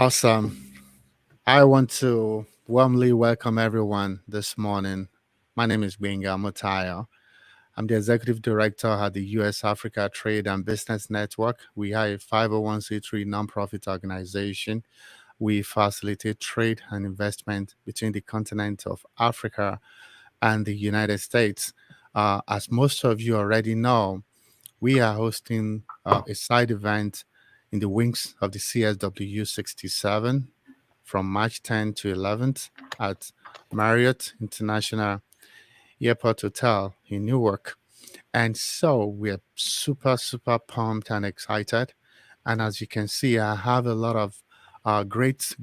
Awesome. I want to warmly welcome everyone this morning. My name is Benga Motayo. I'm the Executive Director at the USAfrica Trade and Business Network. We are a 501c3 nonprofit organization. We facilitate trade and investment between the continent of Africa and the United States. As most of you already know, we are hosting a side event in the wings of the CSW 67 from March 10th to 11th at Marriott International Airport Hotel in Newark. And so we're super, super pumped and excited. And as you can see, I have a lot of great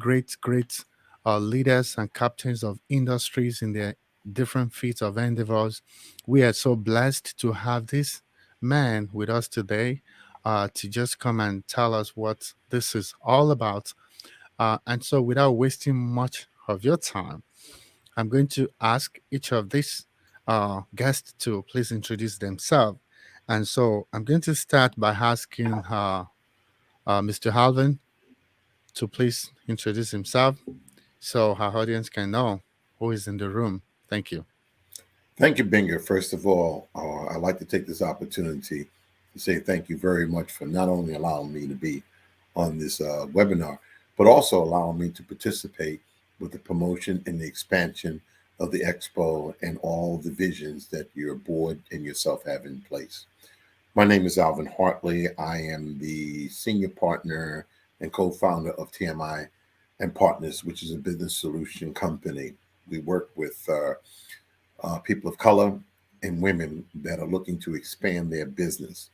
leaders and captains of industries in their different fields of endeavors. We are so blessed to have this man with us today to just come and tell us what this is all about. And so, without wasting much of your time, I'm going to ask each of these guests to please introduce themselves. And so, I'm going to start by asking Mr. Halvin to please introduce himself so our audience can know who is in the room. Thank you. Thank you, Binger. First of all, I'd like to take this opportunity to say thank you very much for not only allowing me to be on this webinar, but also allowing me to participate with the promotion and the expansion of the expo and all the visions that your board and yourself have in place. My name is Alvin Hartley. I am the senior partner and co-founder of TMI and Partners, which is a business solution company. We work with people of color and women that are looking to expand their business.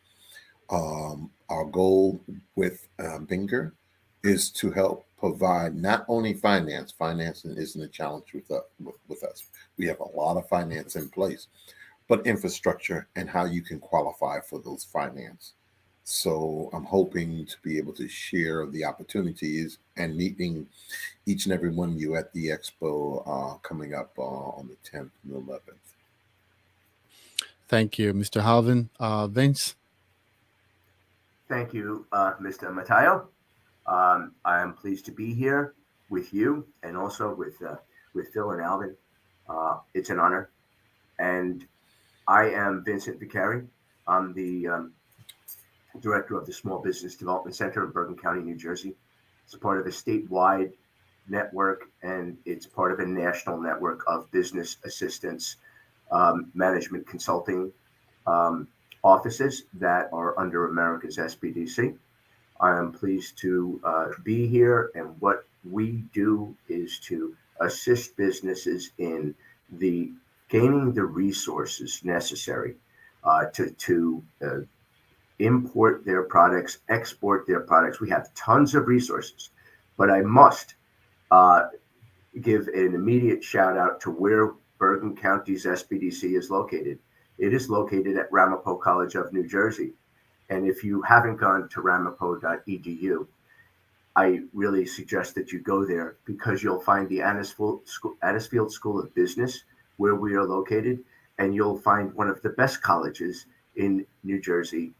Our goal with Binger is to help provide not only finance. Financing isn't a challenge with us. We have a lot of finance in place, but infrastructure and how you can qualify for those finance. So I'm hoping to be able to share the opportunities and meeting each and every one of you at the expo coming up on the 10th and 11th. Thank you, Mr. Halvin. Vince? Thank you, Mr. Matayo. I am pleased to be here with you and also with Phil and Alvin. It's an honor. And I am Vincent Vicari. I'm the director of the Small Business Development Center in Bergen County, New Jersey. It's part of a statewide network, and it's part of a national network of business assistance, management consulting offices that are under America's SBDC. I am pleased to be here, and what we do is to assist businesses in the gaining the resources necessary to import their products, export their products. We have tons of resources, but I must give an immediate shout out to where Bergen County's SBDC is located. It is located at Ramapo College of New Jersey. And if you haven't gone to ramapo.edu, I really suggest that you go there, because you'll find the Anisfield School of Business where we are located, and you'll find one of the best colleges in New Jersey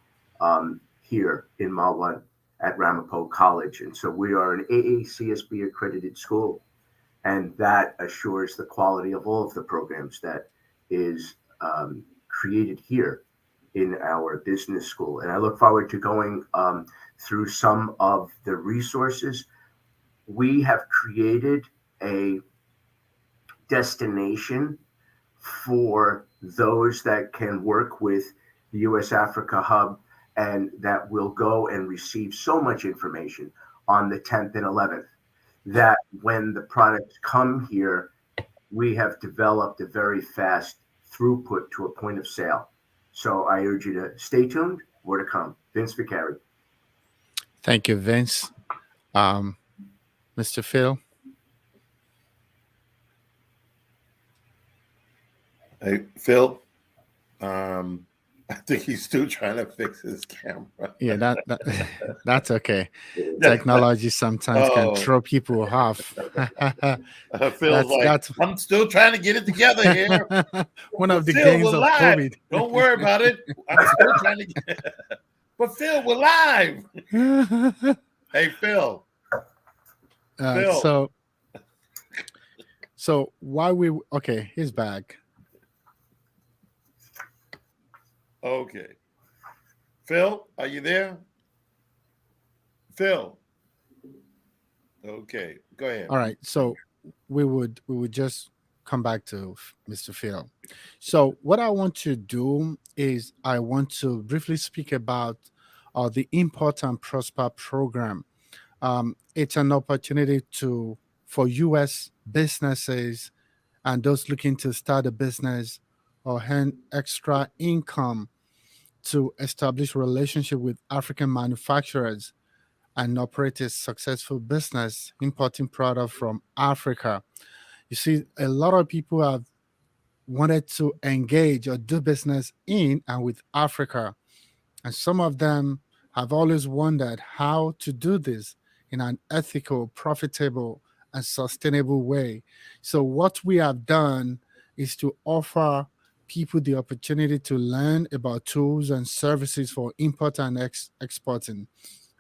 here in Malwa at Ramapo College. And so we are an AACSB accredited school, and that assures the quality of all of the programs that is created here in our business school. And I look forward to going through some of the resources. We have created a destination for those that can work with the USAfrica Hub, and that will go and receive so much information on the 10th and 11th, that when the products come here, we have developed a very fast throughput to a point of sale. So I urge you to stay tuned. More to come. Vince Vicari. Thank you, Vince. Mr. Phil? Hey, Phil, I think he's still trying to fix his camera. Yeah, that's okay. Technology sometimes can throw people off. Phil's I'm still trying to get it together here. One of the games of COVID. Don't worry about it. I'm still trying to get But Phil, we're live. Hey, Phil. Uh, Phil. so so why we okay? He's back. Okay. Phil, are you there? Phil. Okay. Go ahead. All right. So we would just come back to Mr. Phil. So what I want to do is I want to briefly speak about the Import and Prosper program. It's an opportunity to for U.S. businesses and those looking to start a business or earn extra income to establish relationship with African manufacturers and operate a successful business importing product from Africa. You see, a lot of people have wanted to engage or do business in and with Africa, and some of them have always wondered how to do this in an ethical, profitable, and sustainable way. So, what we have done is to offer people the opportunity to learn about tools and services for import and exporting,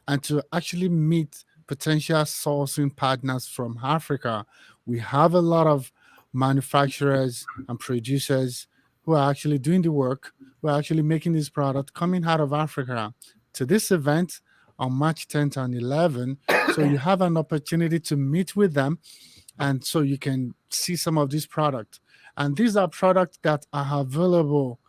and to actually meet potential sourcing partners from Africa. We have a lot of manufacturers and producers who are actually doing the work, who are actually making this product coming out of Africa to this event on March 10th and 11th. So you have an opportunity to meet with them, and so you can see some of these products. And these are products that are available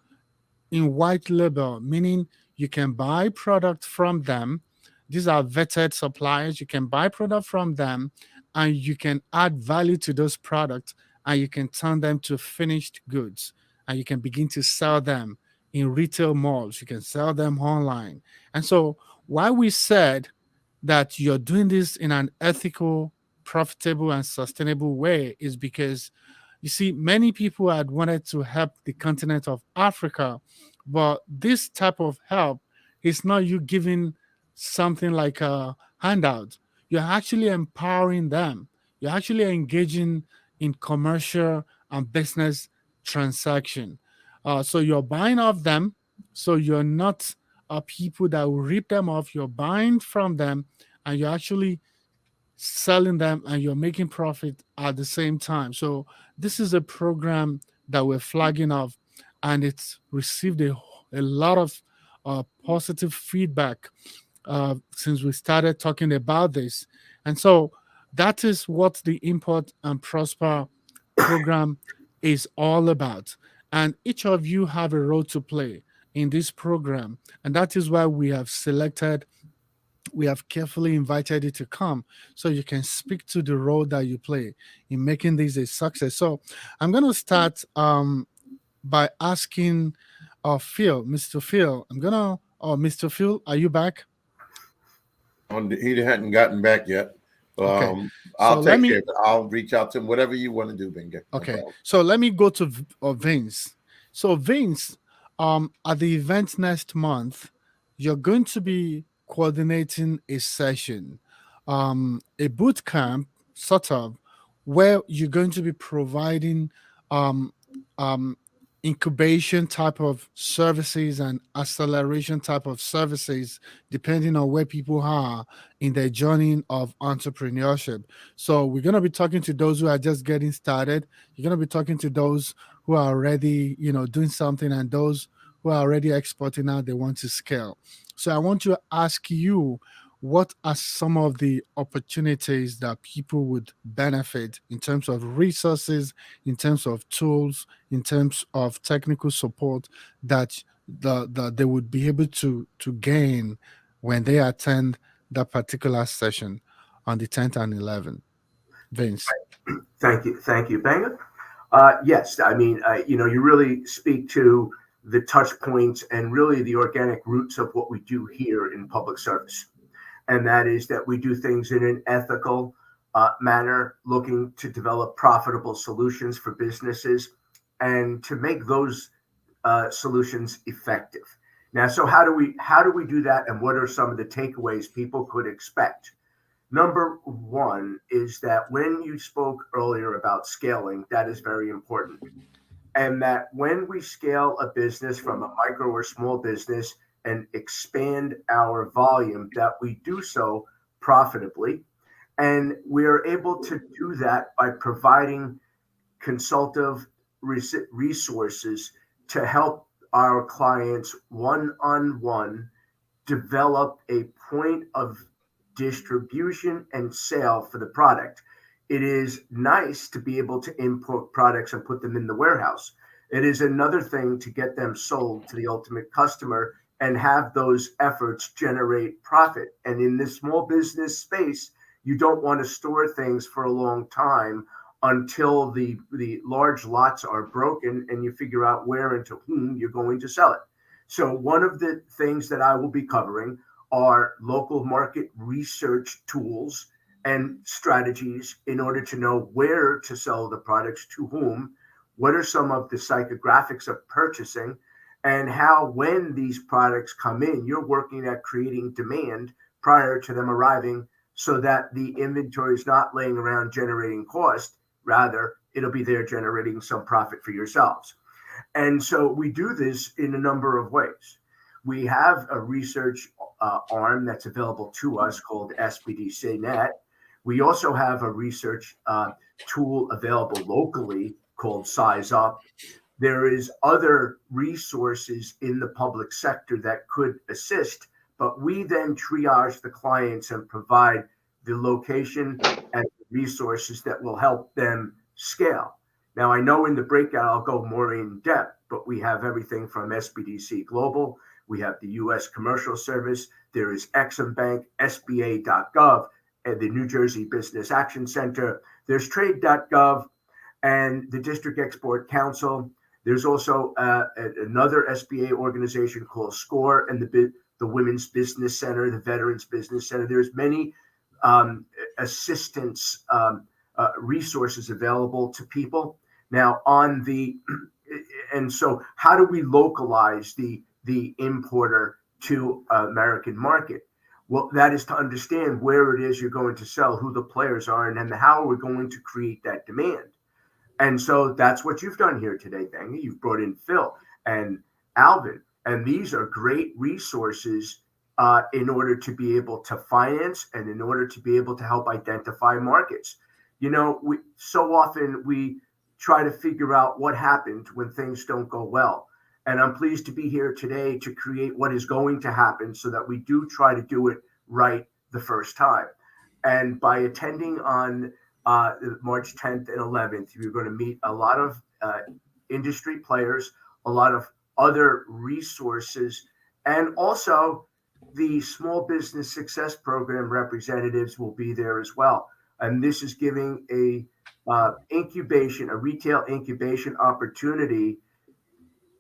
in white label, meaning you can buy product from them. These are vetted suppliers. You can buy product from them and you can add value to those products and you can turn them to finished goods and you can begin to sell them in retail malls. You can sell them online. And so, why we said that you're doing this in an ethical, profitable, and sustainable way is because you see, many people had wanted to help the continent of Africa, but this type of help is not you giving something like a handout. You're actually empowering them. You're actually engaging in commercial and business transaction. So you're buying off them. So you're not people that will rip them off. You're buying from them, and you're actually selling them and you're making profit at the same time. So this is a program that we're flagging off and it's received a lot of positive feedback since we started talking about this. And so that is what the Import and Prosper program is all about. And each of you have a role to play in this program. And that is why we have carefully invited you to come so you can speak to the role that you play in making this a success. So I'm going to start by asking Phil, Mr. Phil. Mr. Phil, are you back? He hadn't gotten back yet. Okay. So I'll let take care me of it. I'll reach out to him. Whatever you want to do, Bingo. No Okay, problem. so let me go to Vince. So Vince, at the event next month, you're going to be coordinating a session, a boot camp sort of, where you're going to be providing um, um, incubation type of services and acceleration type of services, depending on where people are in their journey of entrepreneurship. So we're going to be talking to those who are just getting started. You're going to be talking to those who are already, doing something, and those who are already exporting out, they want to scale. So I want to ask you, what are some of the opportunities that people would benefit in terms of resources, in terms of tools, in terms of technical support that they would be able to gain when they attend that particular session on the 10th and 11th? Vince. Thank you, Banger. Yes, I mean, you really speak to the touch points and really the organic roots of what we do here in public service, and that is that we do things in an ethical manner, looking to develop profitable solutions for businesses and to make those solutions effective. Now, so how do we do that, and what are some of the takeaways people could expect? Number one is that when you spoke earlier about scaling, that is very important. And that when we scale a business from a micro or small business and expand our volume, that we do so profitably And we are able to do that by providing consultative resources to help our clients one on one develop a point of distribution and sale for the product. It is nice to be able to import products and put them in the warehouse. It is another thing to get them sold to the ultimate customer and have those efforts generate profit. And in this small business space, you don't want to store things for a long time until the large lots are broken and you figure out where and to whom you're going to sell it. So, one of the things that I will be covering are local market research tools and strategies in order to know where to sell the products to whom, what are some of the psychographics of purchasing, and how, when these products come in, you're working at creating demand prior to them arriving so that the inventory is not laying around generating cost. Rather, it'll be there generating some profit for yourselves. And so we do this in a number of ways. We have a research arm that's available to us called SBDC Net. We also have a research tool available locally called Size Up. There is other resources in the public sector that could assist, but we then triage the clients and provide the location and resources that will help them scale. Now, I know in the breakout I'll go more in depth, but we have everything from SBDC Global, we have the U.S. Commercial Service, there is Exim Bank, SBA.gov, and the New Jersey Business Action Center, there's Trade.gov, and the District Export Council. There's also another SBA organization called SCORE and the Women's Business Center, the Veterans Business Center. There's many assistance resources available to people. Now, and so how do we localize the importer to American market? Well, that is to understand where it is you're going to sell, who the players are, and then how we're going to create that demand. And so that's what you've done here today, Banga. You've brought in Phil and Alvin, and these are great resources in order to be able to finance and in order to be able to help identify markets. You know, so often we try to figure out what happened when things don't go well. And I'm pleased to be here today to create what is going to happen so that we do try to do it right the first time. And by attending on March 10th and 11th, you're going to meet a lot of industry players, a lot of other resources, and also the Small Business Success Program representatives will be there as well. And this is giving a retail incubation opportunity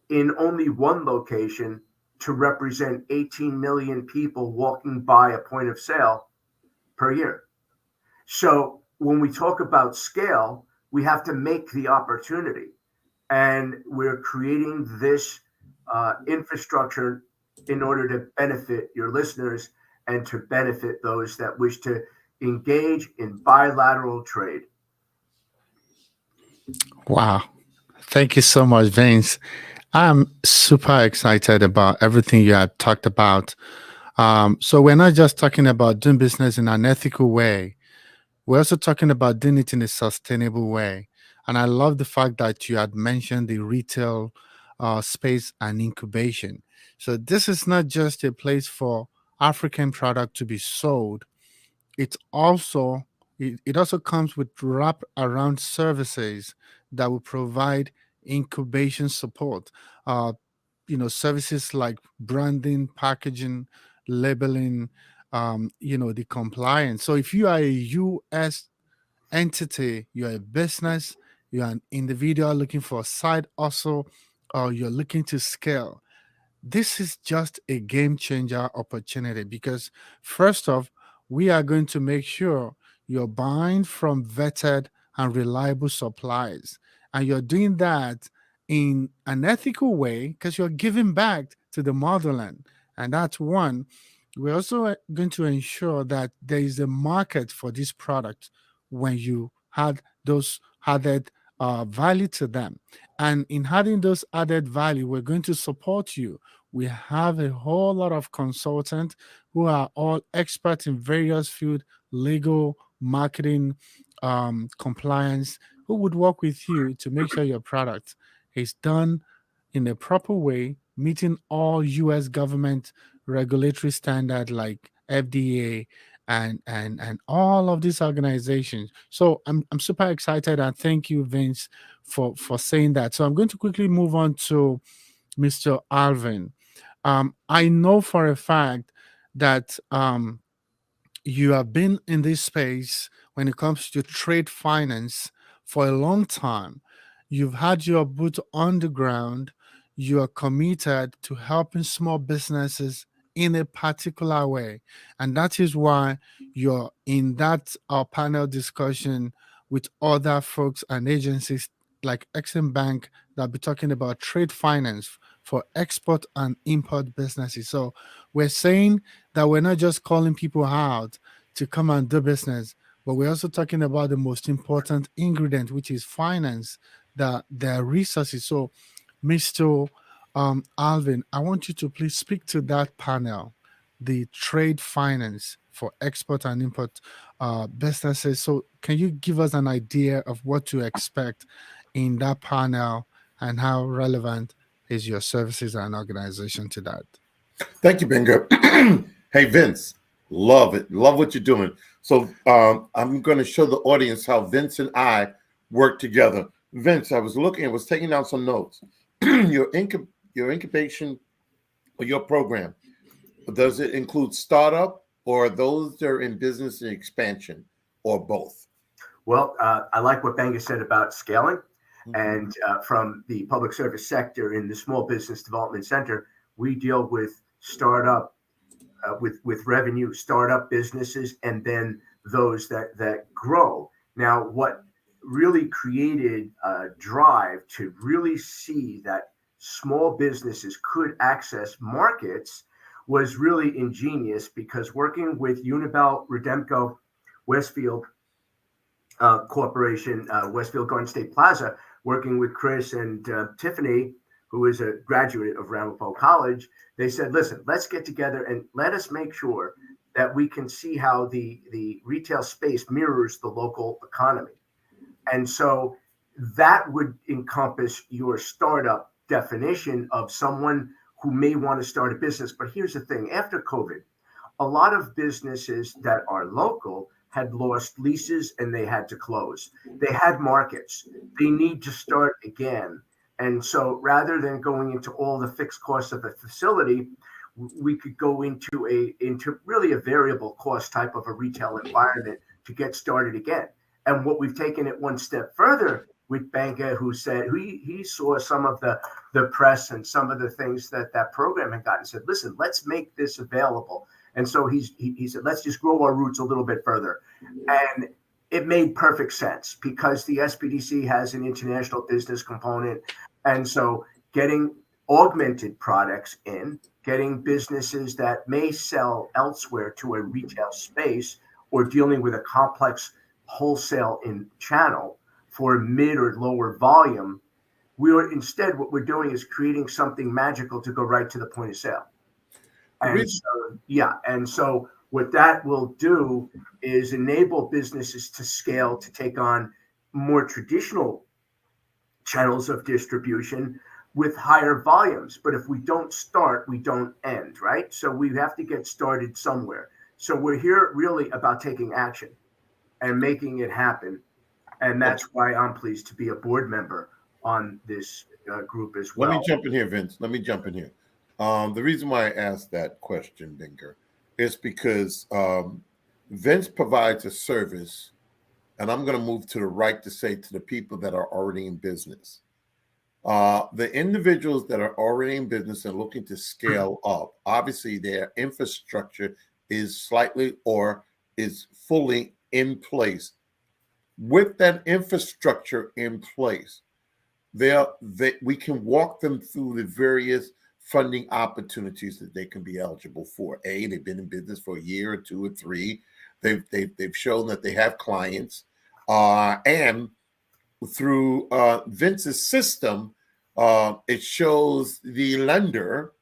in only one location to represent 18 million people walking by a point of sale per year. So when we talk about scale, we have to make the opportunity. And we're creating this infrastructure in order to benefit your listeners and to benefit those that wish to engage in bilateral trade. Wow. Thank you so much, Vince. I'm super excited about everything you have talked about. So we're not just talking about doing business in an ethical way. We're also talking about doing it in a sustainable way. And I love the fact that you had mentioned the retail space and incubation. So this is not just a place for African product to be sold. It's also it also comes with wrap around services that will provide incubation support. Uh, services like branding, packaging, labeling, the compliance. So if you are a US entity, you're a business, you're an individual looking for a side hustle, or you're looking to scale, this is just a game changer opportunity because, first off, we are going to make sure you're buying from vetted and reliable suppliers. And you're doing that in an ethical way because you're giving back to the motherland. And that's one. We're also going to ensure that there is a market for this product when you had those added value to them. And in adding those added value, we're going to support you. We have a whole lot of consultants who are all experts in various fields: legal, marketing, compliance, who would work with you to make sure your product is done in a proper way, meeting all US government regulatory standard like FDA and all of these organizations. So I'm super excited, and thank you, Vince, for saying that. So I'm going to quickly move on to Mr. Alvin. I know for a fact that you have been in this space when it comes to trade finance for a long time. You've had your boot on the ground. You are committed to helping small businesses in a particular way. And that is why you're in that panel discussion with other folks and agencies like Exim Bank that be talking about trade finance for export and import businesses. So we're saying that we're not just calling people out to come and do business, but we're also talking about the most important ingredient, which is finance, the resources. So, Mr. Alvin, I want you to please speak to that panel, the trade finance for export and import businesses. So, can you give us an idea of what to expect in that panel and how relevant is your services and organization to that? Thank you, Bingo. Hey, Vince, love it. Love what you're doing. So I'm going to show the audience how Vince and I work together. Vince, I was looking, I was taking down some notes. Your incubation or your program, does it include startup or those that are in business and expansion or both? Well, I like what Banga said about scaling. Mhm. And from the public service sector in the Small Business Development Center, we deal with startup, with revenue, startup businesses, and then those that grow. Now, what really created a drive to really see that small businesses could access markets was really ingenious, because working with Unibel, Redemco, Westfield Corporation, Westfield Garden State Plaza, working with Chris and Tiffany, who is a graduate of Ramapo College, they said, listen, let's get together and let us make sure that we can see how the retail space mirrors the local economy. And so that would encompass your startup definition of someone who may want to start a business. But here's the thing, after COVID, a lot of businesses that are local had lost leases and they had to close. They had markets. They need to start again. And so rather than going into all the fixed costs of a facility, we could go into really a variable cost type of a retail environment to get started again. And what we've taken it one step further with Banca, who said he saw some of the press and some of the things that program had gotten, said, listen, let's make this available. And so he said, let's just grow our roots a little bit further. And it made perfect sense because the SBDC has an international business component. And so getting augmented products in, getting businesses that may sell elsewhere to a retail space, or dealing with a complex wholesale in channel for mid or lower volume, instead what we're doing is creating something magical to go right to the point of sale. And so, yeah. And so what that will do is enable businesses to scale, to take on more traditional channels of distribution with higher volumes. But if we don't start, we don't end, right? So we have to get started somewhere. So we're here really about taking action and making it happen. And that's why I'm pleased to be a board member on this group as Let well. me jump in here, Vince. Let me jump in here. The reason why I asked that question, Binger, is because Vince provides a service, and I'm going to move to the right to say to the people that are already in business. The individuals that are already in business and looking to scale up, obviously their infrastructure is slightly or is fully in place. With that infrastructure in place, we can walk them through the various funding opportunities that they can be eligible for. They've been in business for a year or two or three. They've shown that they have clients, and through Vince's system, it shows the lender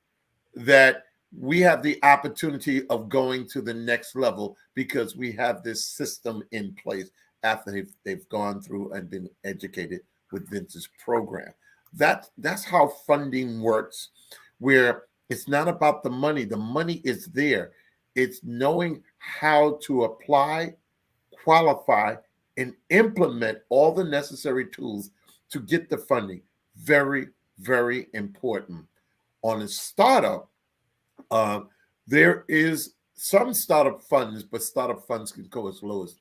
that we have the opportunity of going to the next level because we have this system in place after they've gone through and been educated with Vince's program. That's how funding works, where it's not about the money. The money is there. It's knowing how to apply, qualify, and implement all the necessary tools to get the funding. Very, very important. On a startup, uh, there is some startup funds, but startup funds can go as low as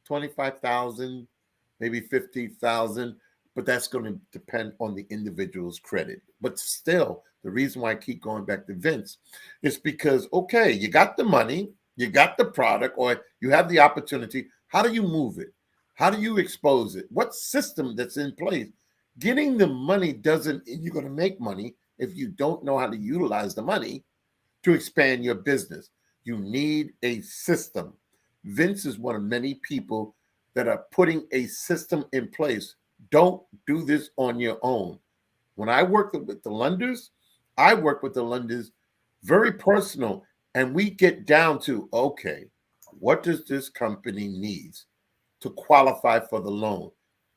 25,000, maybe 50,000, but that's going to depend on the individual's credit. But still, the reason why I keep going back to Vince is because, okay, you got the money, you got the product, or you have the opportunity. How do you move it? How do you expose it? What system that's in place? Getting the money doesn't, you're going to make money if you don't know how to utilize the money to expand your business. You need a system. Vince is one of many people that are putting a system in place. Don't do this on your own. When I work with the lenders, I work with the lenders very personal, and we get down to, okay, what does this company needs to qualify for the loan?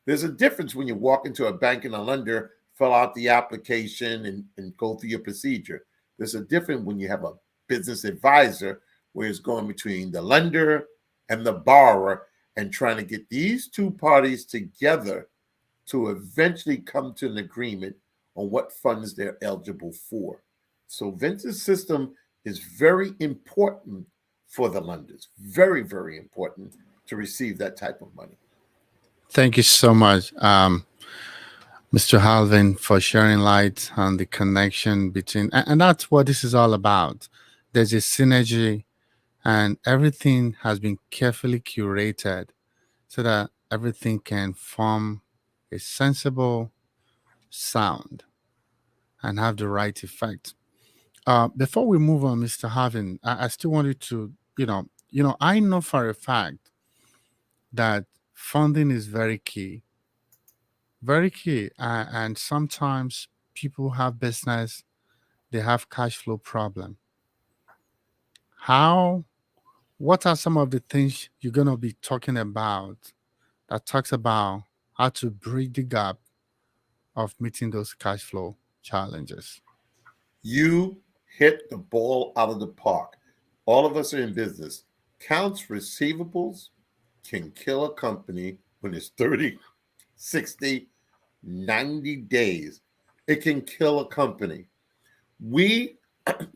There's a difference when you walk into a bank and a lender, fill out the application and go through your procedure. There's a difference when you have a business advisor where it's going between the lender and the borrower and trying to get these two parties together to eventually come to an agreement on what funds they're eligible for. So Vince's system is very important for the lenders. Very, very important to receive that type of money. Thank you so much, Mr. Halvin, for sharing light on the connection between, and that's what this is all about. There's a synergy, and everything has been carefully curated so that everything can form a sensible sound and have the right effect. Before we move on, Mr. Halvin, I still wanted to, I know for a fact that funding is very key, and sometimes people have business, they have cash flow problem. How What are some of the things you're going to be talking about that talks about how to bridge the gap of meeting those cash flow challenges? You hit the ball out of the park. All of us are in business. Counts receivables can kill a company when it's 30, 60, 90 days. It can kill a company. We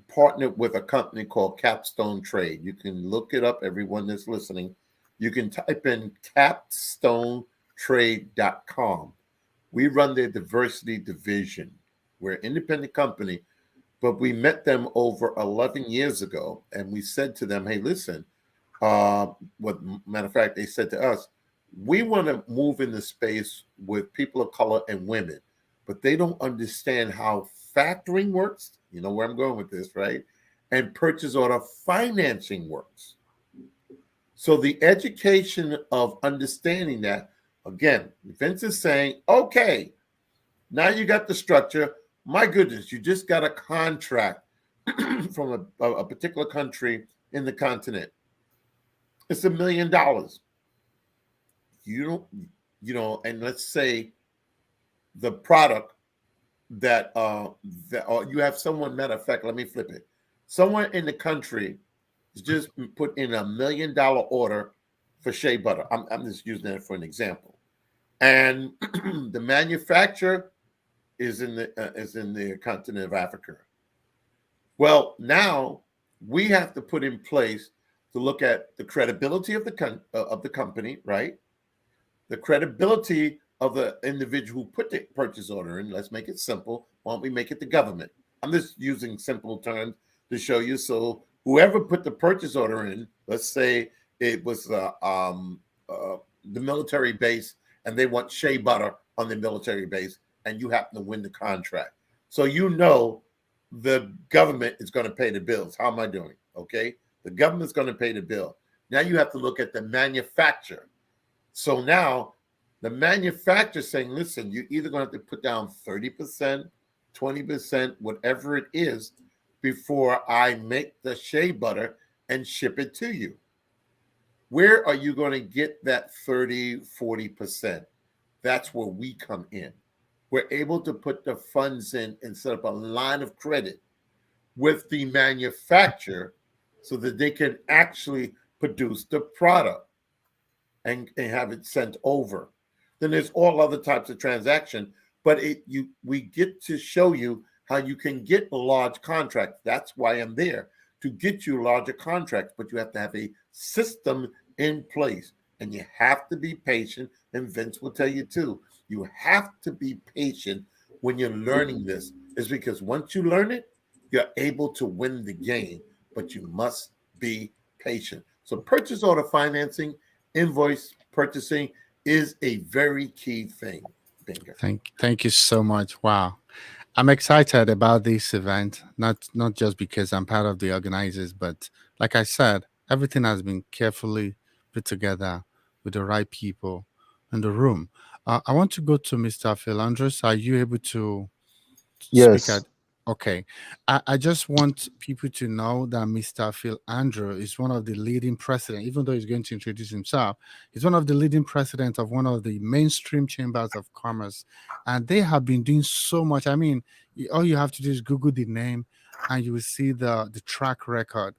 partnered with a company called Capstone Trade. You can look it up, everyone that's listening. You can type in capstonetrade.com. We run their diversity division. We're an independent company, but we met them over 11 years ago, and we said to them, hey, listen, what matter of fact, they said to us, we want to move in the space with people of color and women, but they don't understand how factoring works. You know where I'm going with this, right? And purchase order financing works. So the education of understanding that, again, Vince is saying, okay, now you got the structure. My goodness, you just got a contract from a particular country in the continent. It's $1 million. You don't, and let's say the product that or you have someone, matter of fact, let me flip it. Someone in the country has just put in $1 million order for shea butter. I'm just using that for an example. And the manufacturer is in the continent of Africa. Well, now we have to put in place to look at the credibility of the company, right? The credibility of the individual who put the purchase order in. Let's make it simple. Why don't we make it the government? I'm just using simple terms to show you. So whoever put the purchase order in, let's say it was the military base, and they want shea butter on the military base, and you happen to win the contract. So the government is going to pay the bills. How am I doing? Okay. The government's going to pay the bill. Now you have to look at the manufacturer. So now the manufacturer saying, listen, you're either going to have to put down 30%, 20%, whatever it is, before I make the shea butter and ship it to you. Where are you going to get that 30, 40%? That's where we come in. We're able to put the funds in and set up a line of credit with the manufacturer so that they can actually produce the product and have it sent over. Then there's all other types of transaction, but we get to show you how you can get a large contract. That's why I'm there, to get you larger contracts, but you have to have a system in place, and you have to be patient. And Vince will tell you too, you have to be patient when you're learning this, is because once you learn it, you're able to win the game, but you must be patient. So purchase order financing, invoice purchasing is a very key thing. Bingo. Thank you so much. Wow. I'm excited about this event, not just because I'm part of the organizers, but like I said, everything has been carefully put together with the right people in the room. I want to go to Mr. Philandros. Are you able to speak Yes. at? Okay. I just want people to know that Mr. Phil Andrew is one of the leading president, even though he's going to introduce himself. He's one of the leading president of one of the mainstream chambers of commerce. And they have been doing so much. I mean, all you have to do is Google the name and you will see the track record.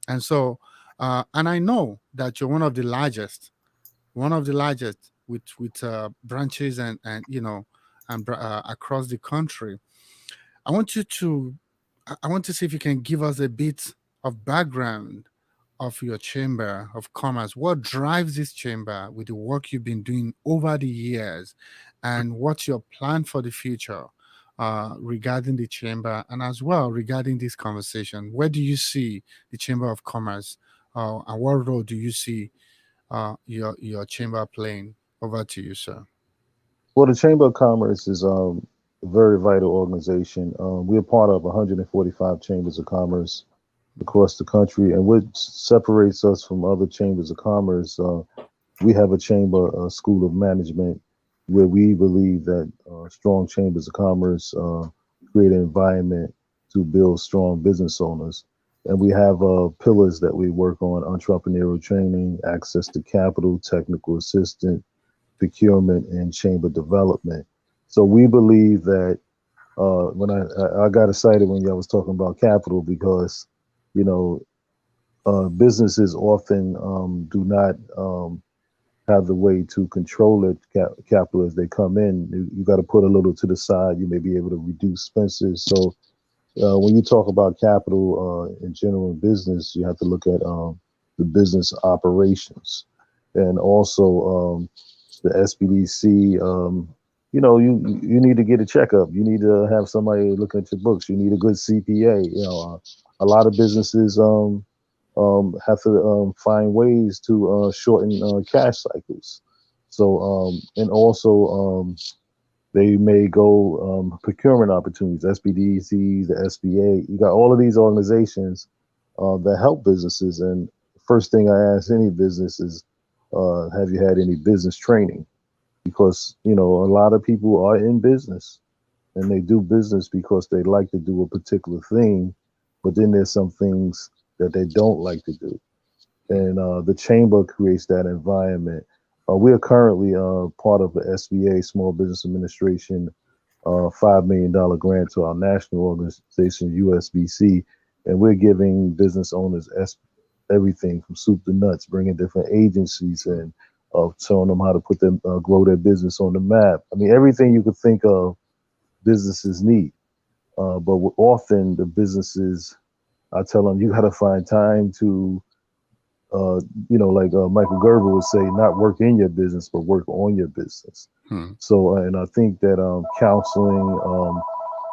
And so, and I know that you're one of the largest with branches and across the country. I want you to I want to see if you can give us a bit of background of your chamber of commerce. What drives this chamber with the work you've been doing over the years, and what's your plan for the future regarding the chamber, and as well regarding this conversation? Where do you see the chamber of commerce, and what role do you see your chamber playing? Over to you, sir. Well, the Chamber of Commerce is a very vital organization. We're part of 145 chambers of commerce across the country, and what separates us from other chambers of commerce, we have a chamber school of management where we believe that strong chambers of commerce create an environment to build strong business owners. And we have pillars that we work on: entrepreneurial training, access to capital, technical assistance, procurement, and chamber development. So we believe that when I got excited when y'all was talking about capital, because you know businesses often do not have the way to control it capital as they come in. You got to put a little to the side. You may be able to reduce expenses. So when you talk about capital in general in business, you have to look at the business operations, and also the SBDC. You need to get a checkup. You need to have somebody look at your books. You need a good CPA. A lot of businesses have to find ways to shorten cash cycles. So and also they may go procurement opportunities, SBDCs, the SBA. You got all of these organizations that help businesses. And the first thing I ask any business is, have you had any business training? Because a lot of people are in business and they do business because they like to do a particular thing, but then there's some things that they don't like to do. And the chamber creates that environment. We are currently part of the SBA, Small Business Administration, $5 million grant to our national organization, USBC, and we're giving business owners everything from soup to nuts, bringing different agencies in, showing them how to put them grow their business on the map. I mean, everything you could think of, businesses need. But often the businesses, I tell them, you got to find time to, like Michael Gerber would say, not work in your business, but work on your business. So, and I think that counseling,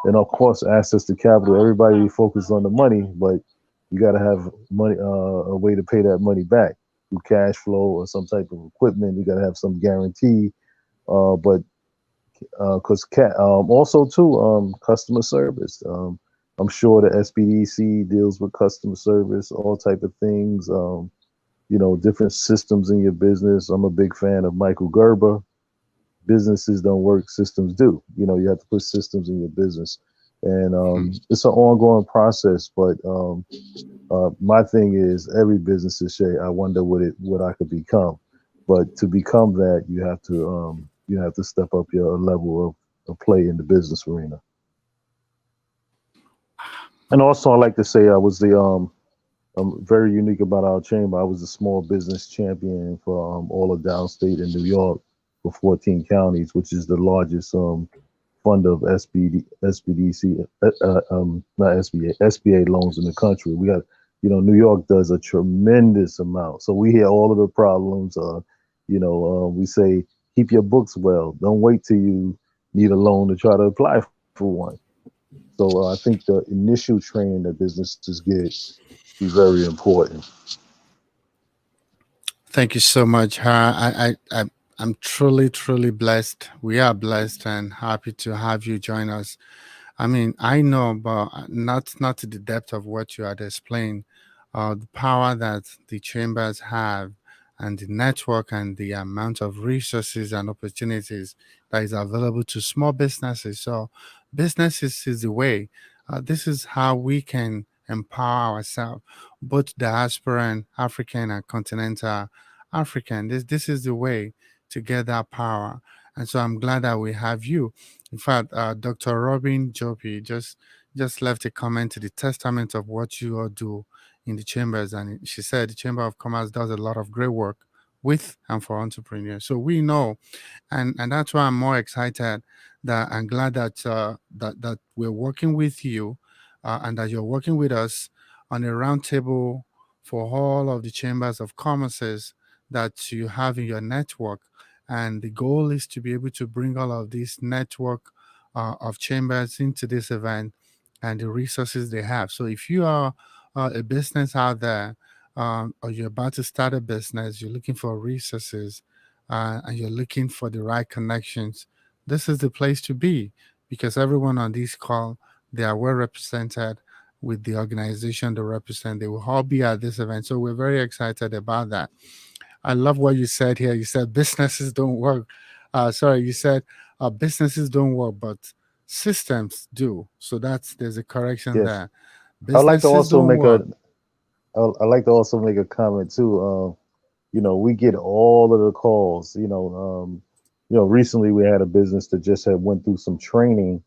and of course, access to capital, everybody focuses on the money, but you got to have money, a way to pay that money back through cash flow or some type of equipment. You got to have some guarantee, but because also too, customer service. I'm sure the SBDC deals with customer service, all type of things. Different systems in your business. I'm a big fan of Michael Gerber. Businesses don't work, systems do. You have to put systems in your business. And it's an ongoing process. But my thing is, every business is say, I wonder what I could become. But to become that, you have to step up your level of play in the business arena. And also, I like to say I was the very unique about our chamber. I was a small business champion for all of downstate in New York for 14 counties, which is the largest fund of SBDC, not SBA, SBA loans in the country. We got, New York does a tremendous amount. So we hear all of the problems. We say, keep your books well. Don't wait till you need a loan to try to apply for one. So I think the initial training that businesses get is very important. Thank you so much. I'm truly, truly blessed. We are blessed and happy to have you join us. I mean, I know, but not to the depth of what you had explained, the power that the chambers have and the network and the amount of resources and opportunities that is available to small businesses. So businesses is the way. This is how we can empower ourselves, both diaspora and African and continental African. This is the way to get that power. And so I'm glad that we have you. In fact, Dr. Robin Jopi just left a comment to the testament of what you all do in the chambers, and she said the Chamber of Commerce does a lot of great work with and for entrepreneurs. So we know, and that's why I'm more excited that I'm glad that that we're working with you, and that you're working with us on a roundtable for all of the chambers of commerces that you have in your network. And the goal is to be able to bring all of this network of chambers into this event and the resources they have. So if you are a business out there, or you're about to start a business, you're looking for resources, and you're looking for the right connections, this is the place to be, because everyone on this call, they are well represented with the organization they represent. They will all be at this event. So we're very excited about that. I love what you said here. You said businesses don't work. Sorry, you said businesses don't work, but systems do. So there's a correction Yes, there. I'd like to Businesses also don't make a. work. I'd like to also make a comment too. We get all of the calls. Recently we had a business that just had went through some training.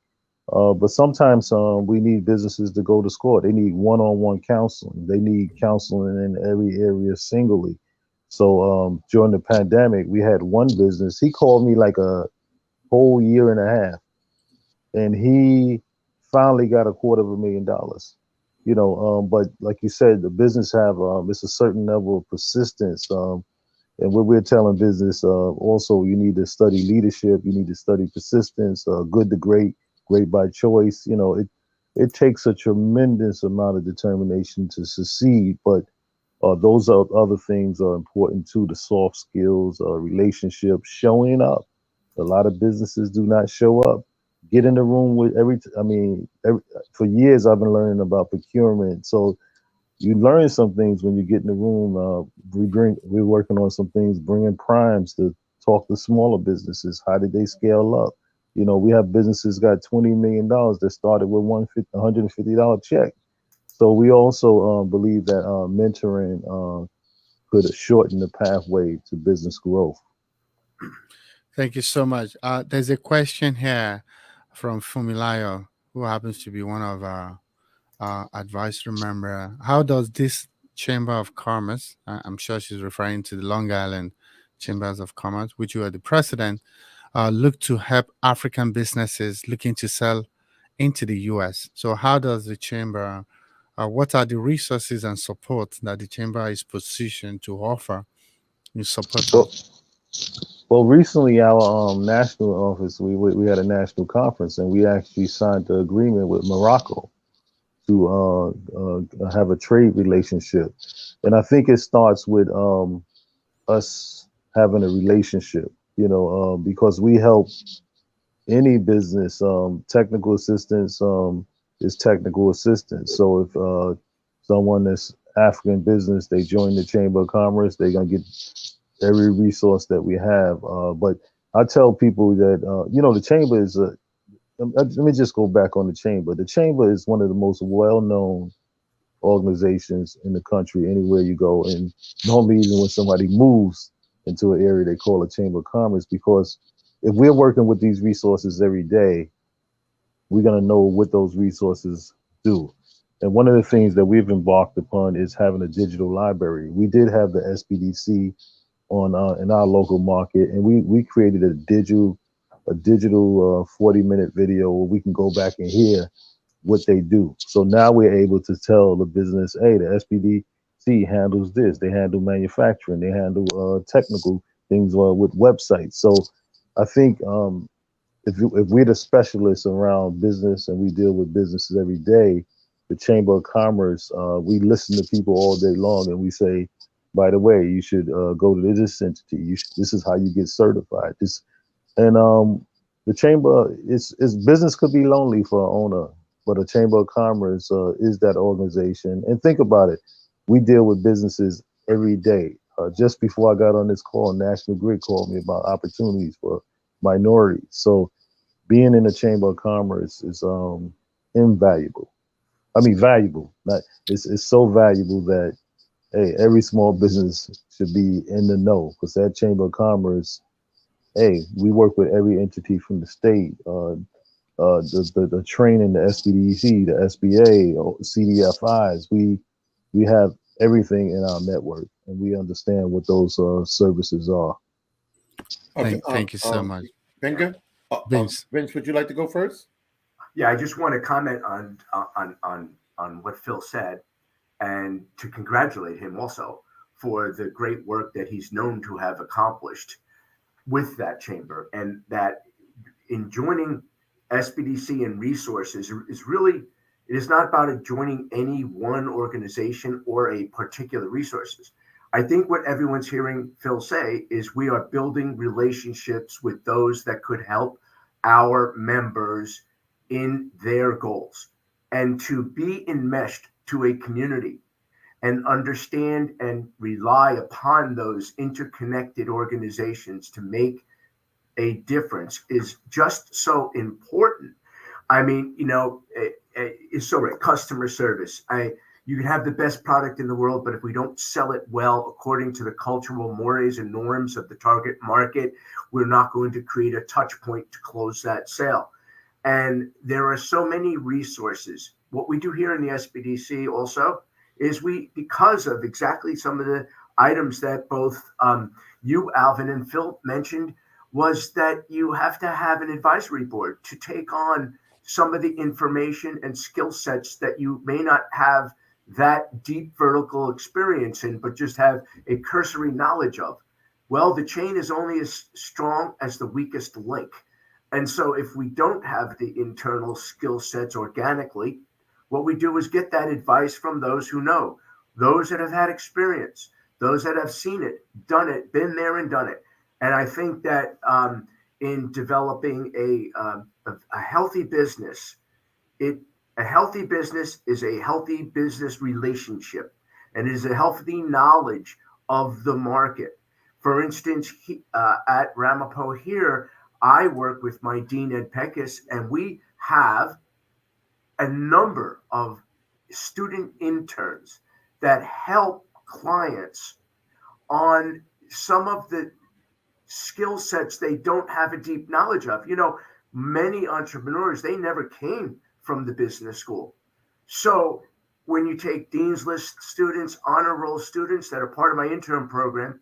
But sometimes we need businesses to go to score. They need one-on-one counseling. They need counseling in every area singly. So during the pandemic, we had one business. He called me like a whole year and a half, and he finally got $250,000. But like you said, the business have it's a certain level of persistence. And what we're telling business, also, you need to study leadership. You need to study persistence. Good to great, great by choice. It takes a tremendous amount of determination to succeed, but those are other things are important too. The soft skills, relationships, showing up. A lot of businesses do not show up. Get in the room with for years I've been learning about procurement. So you learn some things when you get in the room. We're working on some things, bringing primes to talk to smaller businesses. How did they scale up? We have businesses got $20 million that started with $150 check. So we also believe that mentoring could shorten the pathway to business growth. Thank you so much. There's a question here from Fumilayo, who happens to be one of our advisory member. How does this Chamber of Commerce, I'm sure she's referring to the Long Island Chambers of Commerce, which you are the president, look to help African businesses looking to sell into the U.S.? So how does the Chamber, what are the resources and support that the Chamber is positioned to offer in support Well, of? well, recently our national office, we had a national conference, and we actually signed the agreement with Morocco to have a trade relationship. And I think it starts with us having a relationship, because we help any business. Technical assistance is technical assistance. So if someone that's African business, they join the Chamber of Commerce, they're going to get every resource that we have. But I tell people that, the Chamber is let me just go back on the chamber. The chamber is one of the most well-known organizations in the country anywhere you go. And normally, even when somebody moves into an area, they call a chamber of commerce, because if we're working with these resources every day, we're going to know what those resources do. And one of the things that we've embarked upon is having a digital library. We did have the SBDC on in our local market, and we created a digital 40-minute video where we can go back and hear what they do. So now we're able to tell the business, hey, the SBDC handles this. They handle manufacturing. They handle technical things with websites. So I think if we're the specialists around business and we deal with businesses every day, the Chamber of Commerce, we listen to people all day long, and we say, by the way, you should go to this entity. This is how you get certified. The chamber is business could be lonely for an owner, but a Chamber of Commerce is that organization. And think about it, we deal with businesses every day. Just before I got on this call, National Grid called me about opportunities for minorities. So being in the Chamber of Commerce is invaluable. I mean, valuable. Not it's so valuable that, hey, every small business should be in the know, because that Chamber of Commerce, hey, we work with every entity from the state, the training, the SBDC, the SBA, CDFIs. We have everything in our network, and we understand what those services are. Okay. Thank you so much. Benga? Vince. Vince, would you like to go first? Yeah, I just want to comment on what Phil said, and to congratulate him also for the great work that he's known to have accomplished with that chamber, and that in joining SBDC and resources is really, it is not about joining any one organization or a particular resources. I think what everyone's hearing Phil say is we are building relationships with those that could help our members in their goals, and to be enmeshed to a community and understand and rely upon those interconnected organizations to make a difference is just so important. I mean, it's so right. Customer service. You can have the best product in the world, but if we don't sell it well according to the cultural mores and norms of the target market, we're not going to create a touch point to close that sale. And there are so many resources. What we do here in the SBDC also is because of exactly some of the items that both you, Alvin, and Phil mentioned, was that you have to have an advisory board to take on some of the information and skill sets that you may not have that deep vertical experience in, but just have a cursory knowledge of. Well, the chain is only as strong as the weakest link. And so if we don't have the internal skill sets organically, what we do is get that advice from those who know, those that have had experience, those that have seen it, done it, been there and done it. And I think that in developing a healthy business, a healthy business is a healthy business relationship, and it is a healthy knowledge of the market. For instance, at Ramapo here, I work with my dean, Ed Peckus, and we have a number of student interns that help clients on some of the skill sets they don't have a deep knowledge of. Many entrepreneurs, they never came from the business school. So when you take Dean's List students, honor roll students that are part of my intern program,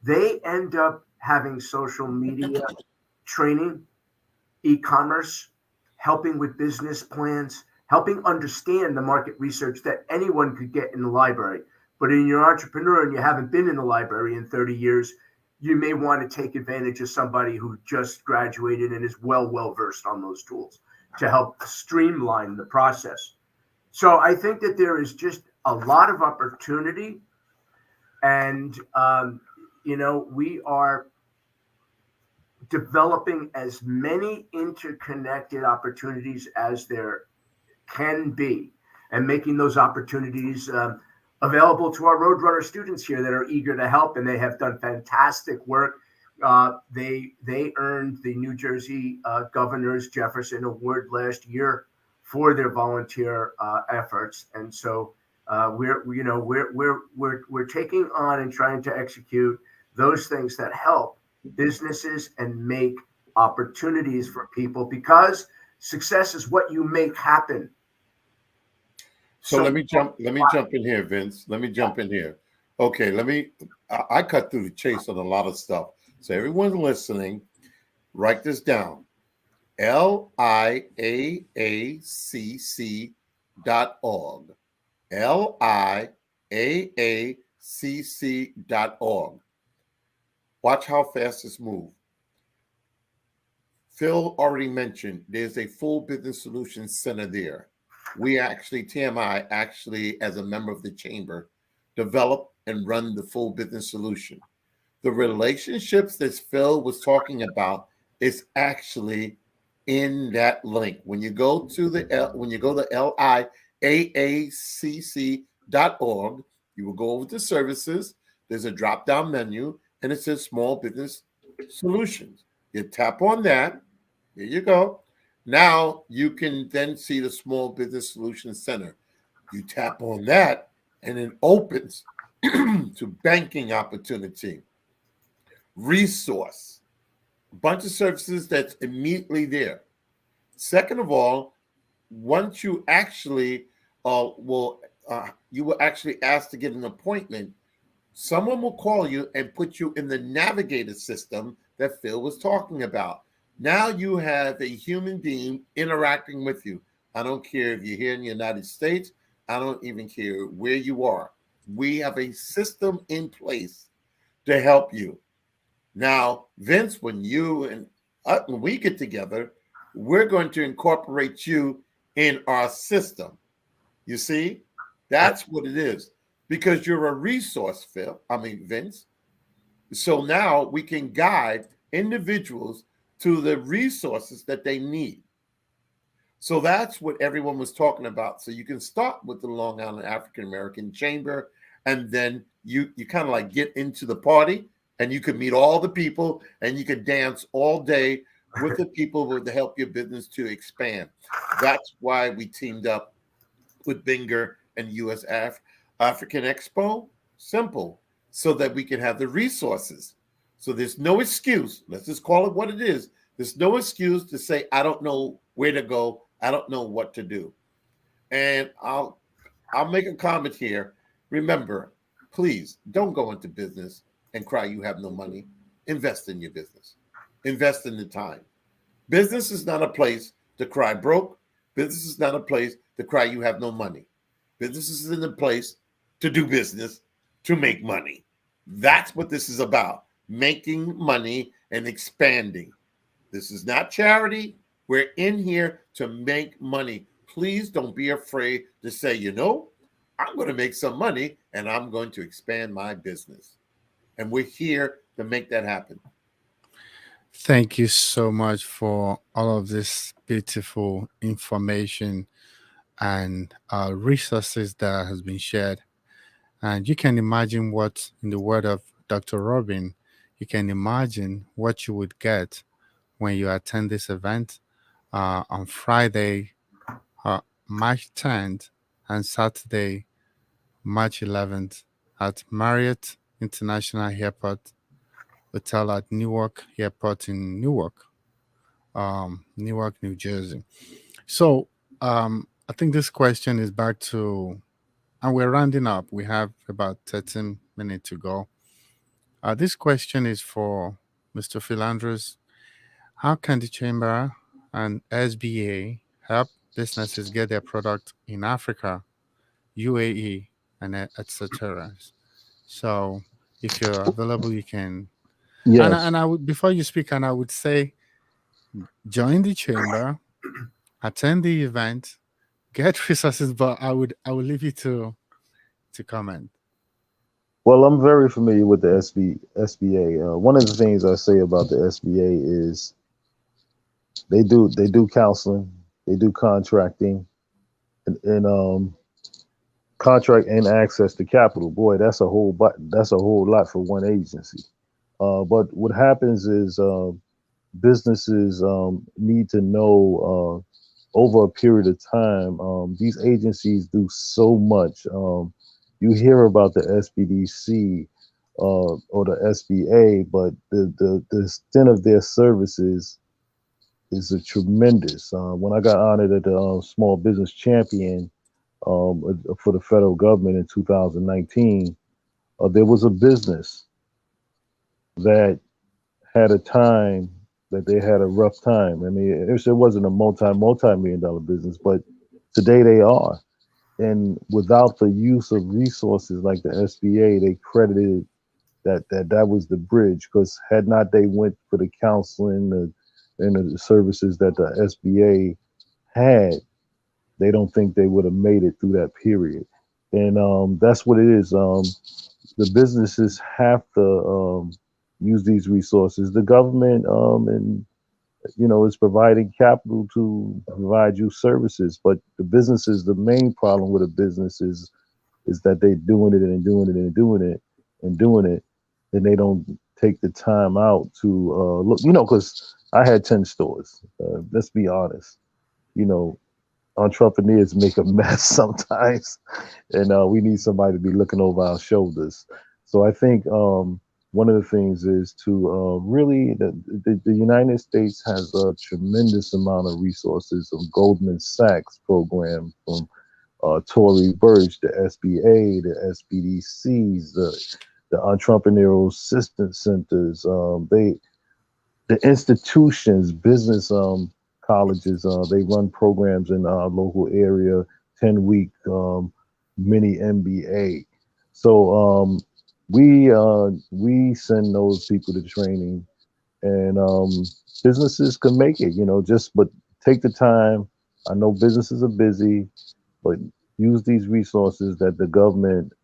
they end up having social media training, e-commerce, helping with business plans, helping understand the market research that anyone could get in the library. But in your entrepreneur and you haven't been in the library in 30 years, you may want to take advantage of somebody who just graduated and is well-versed on those tools to help streamline the process. So I think that there is just a lot of opportunity, and we are developing as many interconnected opportunities as there can be, and making those opportunities available to our Roadrunner students here that are eager to help, and they have done fantastic work They earned the New Jersey Governor's Jefferson Award last year for their volunteer efforts, and so we're taking on and trying to execute those things that help businesses and make opportunities for people, because success is what you make happen. So let me jump in here, Vince. Let me jump in here. Okay, I cut through the chase on a lot of stuff. So everyone listening, write this down. liaacc.org. liaacc.org. Watch how fast this moves. Phil already mentioned there's a full business solutions center there. We actually, TMI, actually, as a member of the chamber, develop and run the full business solution. The relationships that Phil was talking about is actually in that link. When you go to liaacc.org, you will go over to services. There's a drop-down menu, and it says small business solutions. You tap on that. There you go. Now you can then see the Small Business Solutions Center. You tap on that, and it opens to banking opportunity, resource, a bunch of services that's immediately there. Second of all, once you actually you will actually ask to get an appointment, someone will call you and put you in the navigator system that Phil was talking about. Now you have a human being interacting with you. I don't care if you're here in the United States. I don't even care where you are. We have a system in place to help you. Now, Vince, when you and when we get together, we're going to incorporate you in our system. You see, that's what it is, because you're a resource, Vince. So now we can guide individuals to the resources that they need. So that's what everyone was talking about. So you can start with the Long Island African American Chamber, and then you kind of like get into the party, and you could meet all the people, and you could dance all day with the people to help your business to expand. That's why we teamed up with Binger and USAfrican Expo. Simple, so that we can have the resources. So there's no excuse. Let's just call it what it is. There's no excuse to say, I don't know where to go. I don't know what to do. And I'll make a comment here. Remember, please don't go into business and cry you have no money. Invest in your business. Invest in the time. Business is not a place to cry broke. Business is not a place to cry you have no money. Business is in a place to do business, to make money. That's what this is about. Making money and expanding. This is not charity. We're in here to make money. Please don't be afraid to say, I'm going to make some money and I'm going to expand my business. And we're here to make that happen. Thank you so much for all of this beautiful information and resources that has been shared. And you can imagine what, in the word of Dr. Robin, you can imagine what you would get when you attend this event on Friday, March 10th, and Saturday, March 11th, at Marriott International Airport Hotel at Newark Airport in Newark, New Jersey. So I think this question is back to, and we're rounding up. We have about 13 minutes to go. This question is for Mr. Philandros. How can the Chamber and SBA help businesses get their product in Africa, UAE, and etc.? So, if you're available, you can. Yes. And I would, before you speak, and I would say, join the chamber, attend the event, get resources. But I would leave you to comment. Well, I'm very familiar with the SBA. One of the things I say about the SBA is they do counseling, they do contracting, and contract and access to capital. Boy, that's a whole lot for one agency. But what happens is businesses need to know over a period of time. These agencies do so much. You hear about the SBDC or the SBA, but the extent of their services is a tremendous. When I got honored at the Small Business Champion for the federal government in 2019, there was a business that had a time that they had a rough time. I mean, it wasn't a multi-million dollar business, but today they are. And without the use of resources like the SBA, they credited that was the bridge. Because had not they went for the counseling and the services that the SBA had, they don't think they would have made it through that period. And that's what it is. The businesses have to use these resources. The government and is providing capital to provide you services, but the businesses, the main problem with a business is that they doing it and doing it and doing it and doing it, and they don't take the time out to look. Because I had 10 stores. Let's be honest. You know, entrepreneurs make a mess sometimes, and we need somebody to be looking over our shoulders. So I think one of the things is to really the United States has a tremendous amount of resources. Of Goldman Sachs program from Tory Burch, the SBA, the SBDCs, the entrepreneurial assistance centers. The institutions, business colleges, they run programs in our local area, 10-week mini MBA. So we send those people to training, and businesses can make it. But take the time. I know businesses are busy, but use these resources that the government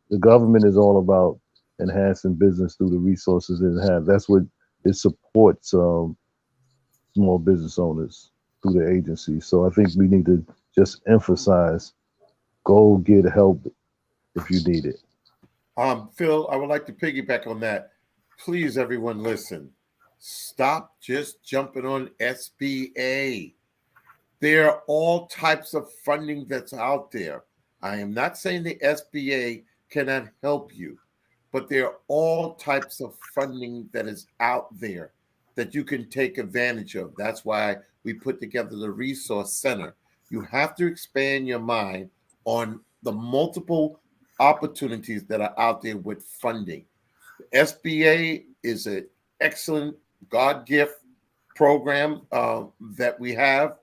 is all about enhancing business through the resources it have. That's what it supports small business owners through the agency. So I think we need to just emphasize, go get help if you need it. Phil, I would like to piggyback on that. Please, everyone, listen. Stop just jumping on SBA. There are all types of funding that's out there. I am not saying the SBA cannot help you, but there are all types of funding that is out there that you can take advantage of. That's why we put together the Resource Center. You have to expand your mind on the multiple opportunities that are out there with funding. The SBA is an excellent God gift program that we have,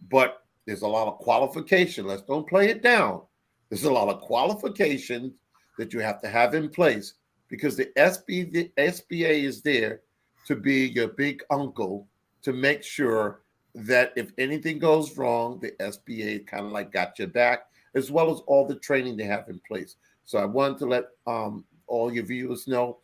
but there's a lot of qualification. Let's don't play it down. There's a lot of qualifications that you have to have in place, because the SBA is there to be your big uncle, to make sure that if anything goes wrong, the SBA kind of like got your back, as well as all the training they have in place. So I wanted to let all your viewers know,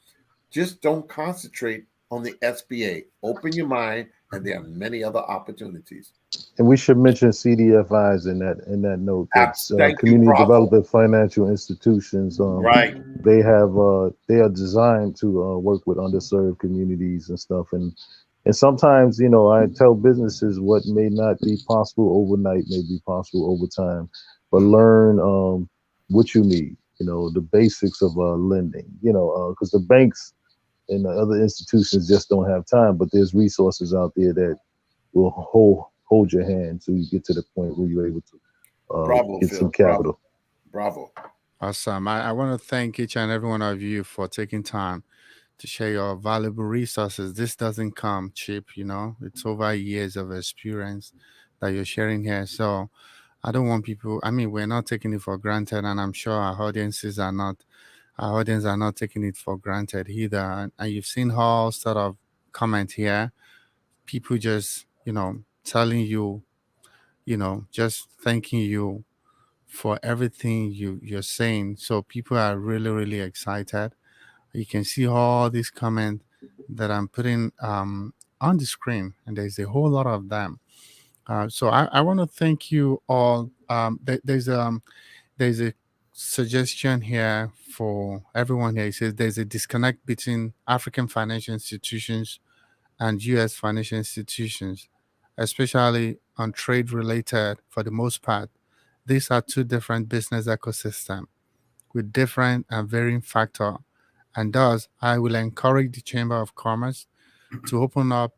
just don't concentrate on the SBA. Open your mind, and there are many other opportunities. And we should mention CDFIs in that note. That's Thank you, Community Bravo. Development Financial Institutions. Right. They are designed to work with underserved communities and stuff. And sometimes, I tell businesses what may not be possible overnight may be possible over time, but learn what you need. The basics of lending. Because the banks and the other institutions just don't have time, but there's resources out there that will hold your hand so you get to the point where you're able to Bravo, get some Phil. Bravo. capital. Bravo. Awesome. I want to thank each and every one of you for taking time to share your valuable resources. This doesn't come cheap, it's over years of experience that you're sharing here. So I don't want people, we're not taking it for granted, and I'm sure our audience are not taking it for granted either. And you've seen all sort of comment here, people just, telling you, just thanking you for everything you're saying. So people are really, really excited. You can see all these comments that I'm putting on the screen, and there's a whole lot of them. So I want to thank you all. There's a suggestion here for everyone here. It says there's a disconnect between African financial institutions and US financial institutions, especially on trade related for the most part. These are two different business ecosystems with different and varying factor. And thus, I will encourage the Chamber of Commerce to open up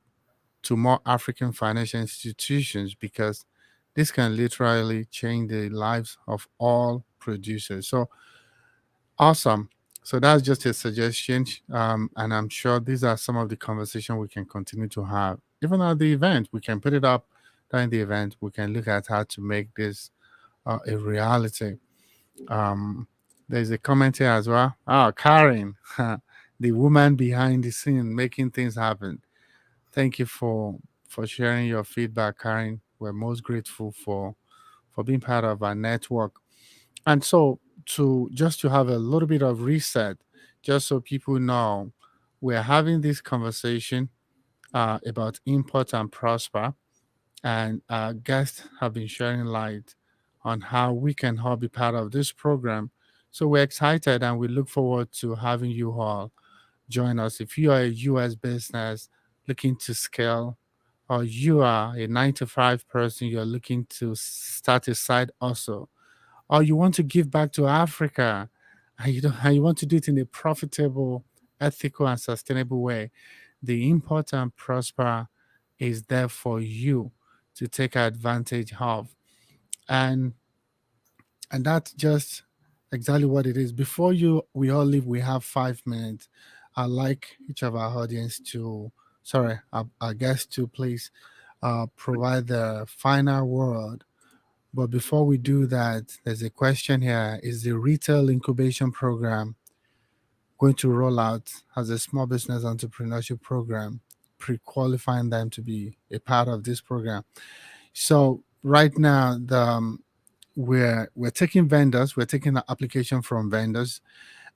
to more African financial institutions because this can literally change the lives of all producers. So awesome. So that's just a suggestion. And I'm sure these are some of the conversation we can continue to have. Even at the event, we can put it up during the event. We can look at how to make this a reality. Um, there's a comment here as well. Oh, Karen, the woman behind the scene making things happen. Thank you for sharing your feedback, Karen. We're most grateful for being part of our network. And so to just to have a little bit of reset, just so people know, we're having this conversation about import and prosper, and our guests have been sharing light on how we can all be part of this program. So we're excited and we look forward to having you all join us. If you are a US business looking to scale, or you are a 9 to 5 person, you're looking to start a side also, or you want to give back to Africa, and and you want to do it in a profitable, ethical, and sustainable way, the Import and Prosper is there for you to take advantage of. And that's just exactly what it is. Before you we all leave, we have 5 minutes. I'd like each of our audience to, sorry, our guests to please provide the final word. But before we do that, there's a question here. Is the retail incubation program going to roll out as a small business entrepreneurship program, pre-qualifying them to be a part of this program? So right now, we're taking vendors, we're taking an application from vendors,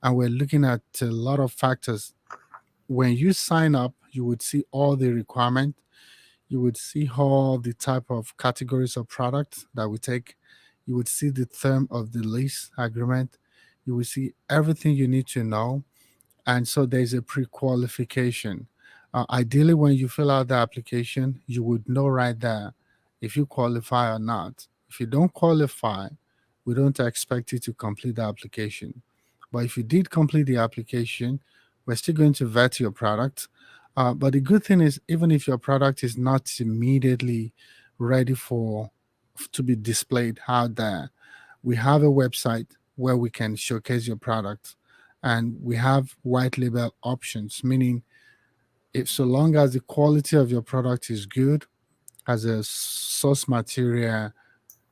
and we're looking at a lot of factors. When you sign up, you would see all the requirements, you would see all the type of categories of products that we take. You would see the term of the lease agreement. You would see everything you need to know. And so there's a pre-qualification. Ideally, when you fill out the application, you would know right there if you qualify or not. If you don't qualify, we don't expect you to complete the application. But if you did complete the application, we're still going to vet your product. But the good thing is, even if your product is not immediately ready to be displayed out there, we have a website where we can showcase your product, and we have white label options, meaning if so long as the quality of your product is good as a source material,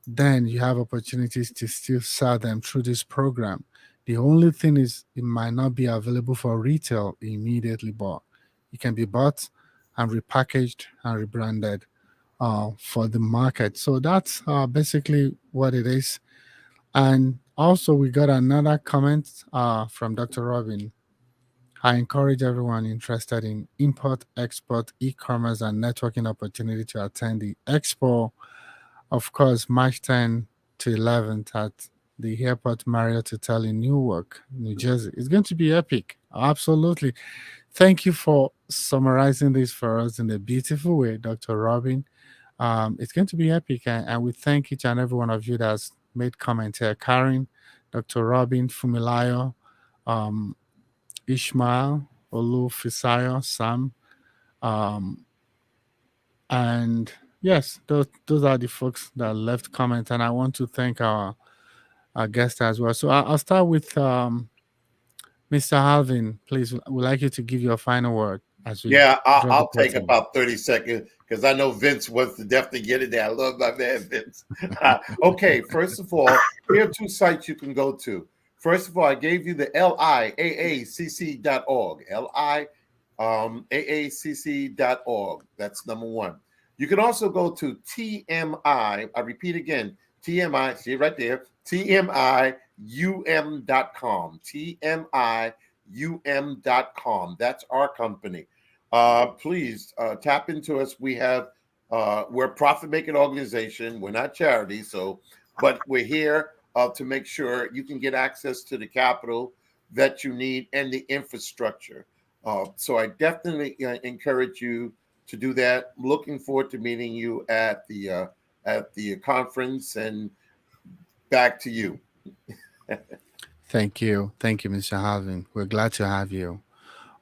then you have opportunities to still sell them through this program. The only thing is it might not be available for retail immediately, but it can be bought and repackaged and rebranded for the market. So that's basically what it is. And also, we got another comment from Dr. Robin. I encourage everyone interested in import, export, e-commerce, and networking opportunity to attend the expo, of course, March 10 to 11th at the Airport Marriott Hotel in Newark, New Jersey. It's going to be epic. Absolutely. Thank you for summarizing this for us in a beautiful way, Dr. Robin. It's going to be epic, and we thank each and every one of you that's made comment here. Karen, Dr. Robin, Fumilayo, um, Ishmael, Olu, Fisayo, Sam, um, and yes, those are the folks that left comment, and I want to thank our guest as well. So I'll start with Mr. Alvin. Please, would like you to give your final word as we Yeah, drop the I'll take curtain. about 30 seconds because I know Vince wants to definitely get in there. I love my man, Vince. Okay, first of all, here are two sites you can go to. First of all, I gave you the liaacc.org, liaacc.org. That's number one. You can also go to TMI. I repeat again, TMI, see it right there, TMIUM.com, TMIUM.com. That's our company. Please tap into us. We're a profit-making organization. We're not charity, but we're here to make sure you can get access to the capital that you need and the infrastructure. So I definitely encourage you to do that. Looking forward to meeting you at the conference, and back to you. Thank you, Mr. Halvin. We're glad to have you.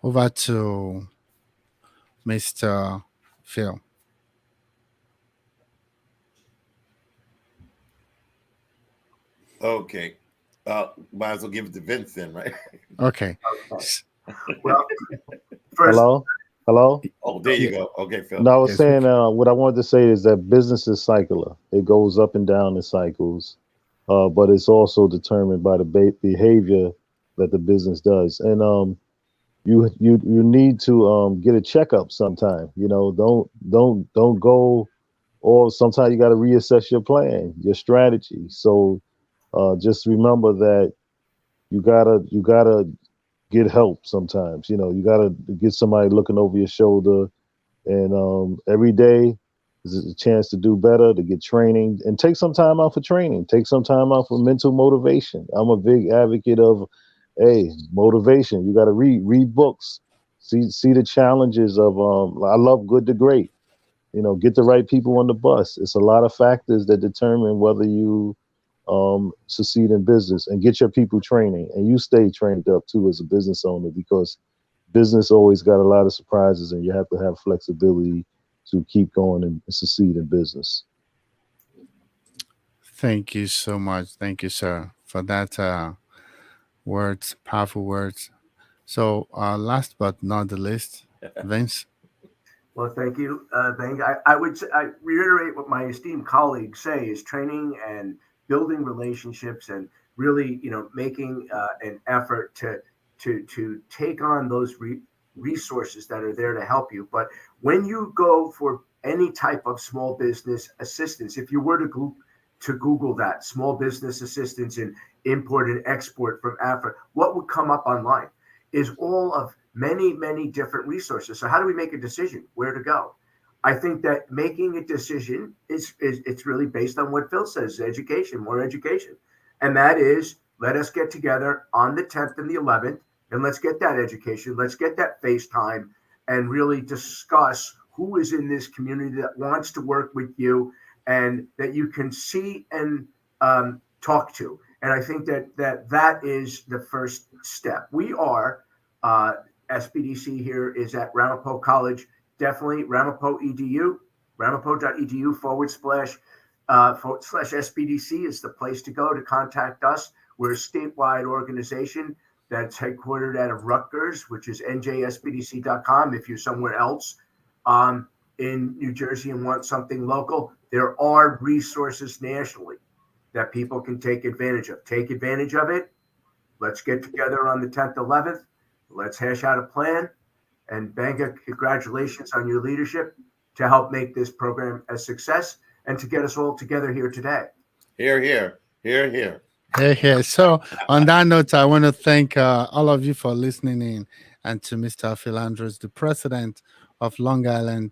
Over to Mr. Phil. Okay. Might as well give it to Vince then, right? Okay. Okay. Well, first, Hello, hello. Oh, there you Yeah, go. Okay, Phil. No, I was yes, we saying what I wanted to say is that business is cycler. It goes up and down in cycles, but it's also determined by the behavior that the business does. And you need to get a checkup sometime. You know, don't go. Or sometimes you got to reassess your plan, your strategy. So just remember that you gotta get help sometimes. You know, you gotta get somebody looking over your shoulder, and every day is a chance to do better, to get training, and take some time out for training. Take some time out for mental motivation. I'm a big advocate of, hey, motivation. You got to read books, see the challenges of. I love Good to Great. You know, get the right people on the bus. It's a lot of factors that determine whether you succeed in business, and get your people training, and you stay trained up too as a business owner, because business always got a lot of surprises, and you have to have flexibility to keep going and succeed in business. thank you so much. Thank you, sir, for that words, powerful words. So, last but not the least, Vince. well, thank you, Bang. I reiterate what my esteemed colleagues say: is training and building relationships, and really, making an effort to take on those resources that are there to help you. But when you go for any type of small business assistance, if you were to Google that small business assistance in import and export from Africa, what would come up online is all of many different resources. So how do we make a decision where to go? I think that making a decision is it's really based on what Phil says: education, more education, and that is, let us get together on the 10th and the 11th, and let's get that education. Let's get that FaceTime and really discuss who is in this community that wants to work with you and that you can see and talk to. And I think that is the first step. We are SBDC here is at Ramapo College. Definitely Ramapo edu, ramapo.edu // SBDC is the place to go to contact us. We're a statewide organization that's headquartered out of Rutgers, which is njsbdc.com. If you're somewhere else in New Jersey and want something local, there are resources nationally that people can take advantage of. Take advantage of it. Let's get together on the 10th, 11th. Let's hash out a plan. And Banga, congratulations on your leadership to help make this program a success and to get us all together here today. Here, here, here, here. Hey. So, on that note, I want to thank all of you for listening in, and to Mr. Phil Andrews, the president of Long Island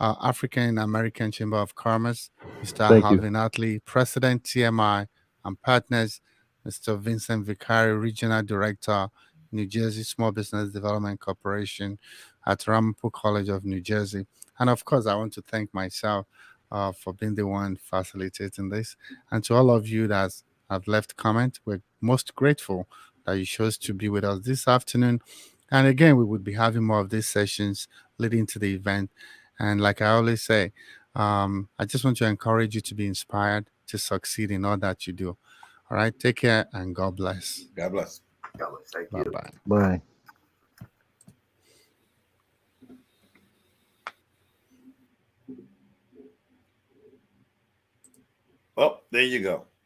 African American Chamber of Commerce, Mr. Thank you. Halvin Atley, President TMI and Partners, Mr. Vincent Vicari, Regional Director, New Jersey Small Business Development Corporation at Ramapo College of New Jersey. And of course, I want to thank myself for being the one facilitating this. And to all of you that have left comment, we're most grateful that you chose to be with us this afternoon. And again, we would be having more of these sessions leading to the event. And like I always say, I just want to encourage you to be inspired to succeed in all that you do. All right. Take care and God bless. God bless. Thank Bye you. bye. Bye. Well, there you go.